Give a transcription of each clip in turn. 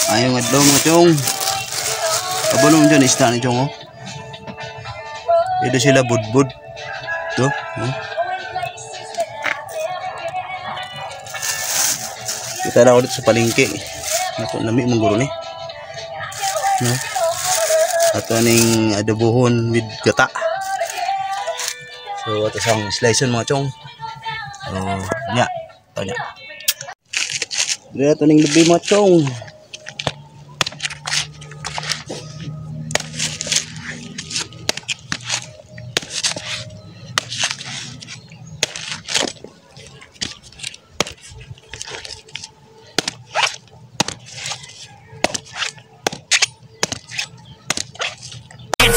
Ayong adlaw mga chong. Kabulong dyan isda ni chong oh. Ito sila budbud. Ito. Kita na ulit sa palengke. Nato nami mong guro ni. No? Ato ning adobohon with gata. So ato sang sliceon mga chong. Nya. Ito nya. Dito ning lubi mga chong.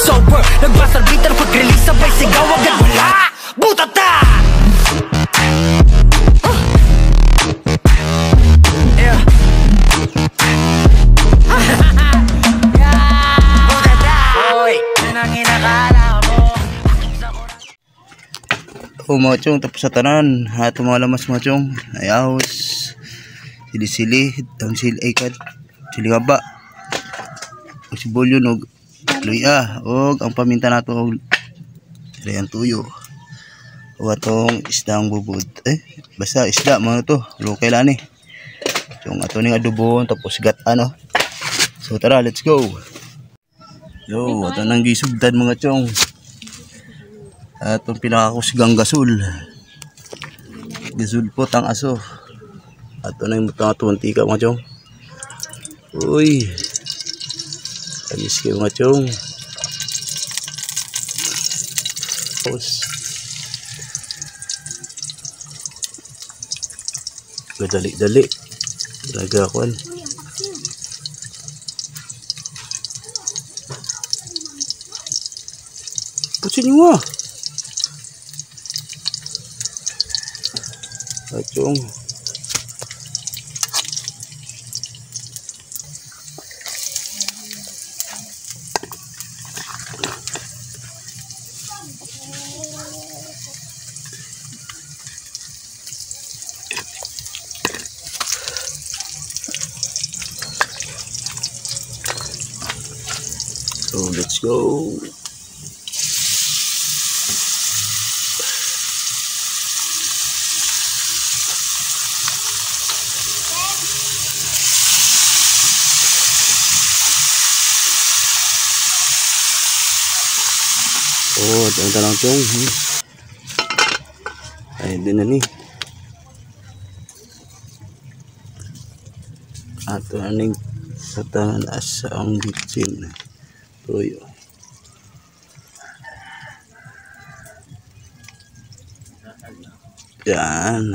Sober, nagbasal bitter, pag-release sabay sigaw agad wala, butata! Yeah. Butata! Hoy, yun ang inakala mo. Mga chong, tapos sa tanan ato mga lamas mga chong. Ayahos, sili-sili, daun sili ikad, sili haba, o sibulyo og luya, og ang paminta nato og ayan tuyo o atong isdang bubud. Basta isda mga to, lokay lang ni. Yung ato ning adobon tapos gata no. So tara, let's go. Yo, ato nang gisugdan mga chong. Atong pinakakusgang gasol. Gasol po tang aso. Ato nang butang atong tika mga chong. Uy. Alis kayo mga chong. Tapos gadali-dali nagakuan. Putsin nyo ah chong. So let's go. Oh, jangan tanong chong. Ay, din na ni. Ato aning patangan asa ang bitsin. Tuyo. Yan.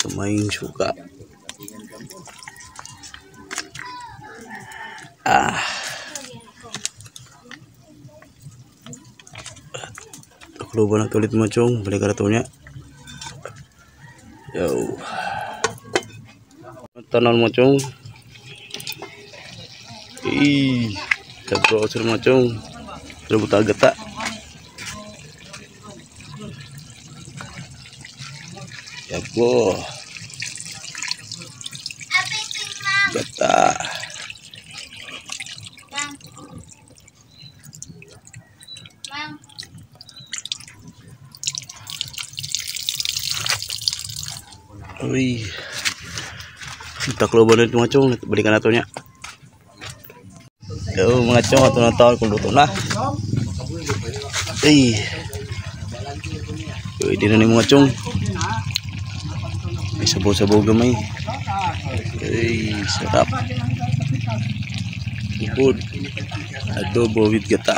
Kumain suka. Takluban na tulit mo chong. Balik ka na ito niya. Yo. Tanan mo chong. Sabro sa mga chong. Rubuta gata. Yabo. Gata. Uy. Taklo ba na ito mga chong. Balikan na ito niya. Yo mga chong, ito na tawag kung luto na. Pwede na ni mga chong. May sabaw-sabaw gamay. Sarap. Bubud. Adobo with gata.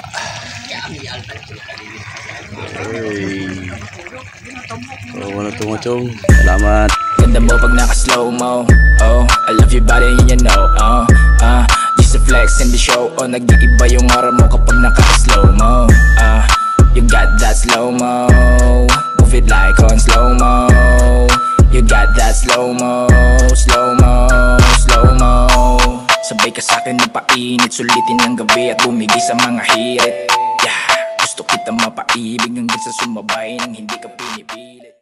Wala ito mga chong. Salamat. Ganda mo pag naka-slow mo. Oh, I love your body and you know. Just a flex in the show. Oh, nag-iiba yung aura mo kapag naka-slow mo. You got that slow mo. Move it like on slow mo. You got that slow mo. Slow mo, slow mo. Sabay ka sa'kin ng painit. Sulitin ng gabi at bumigay sa mga hirit. Yeah, gusto kita mapaibig hanggang sa sumabay nang hindi ka pinipilit.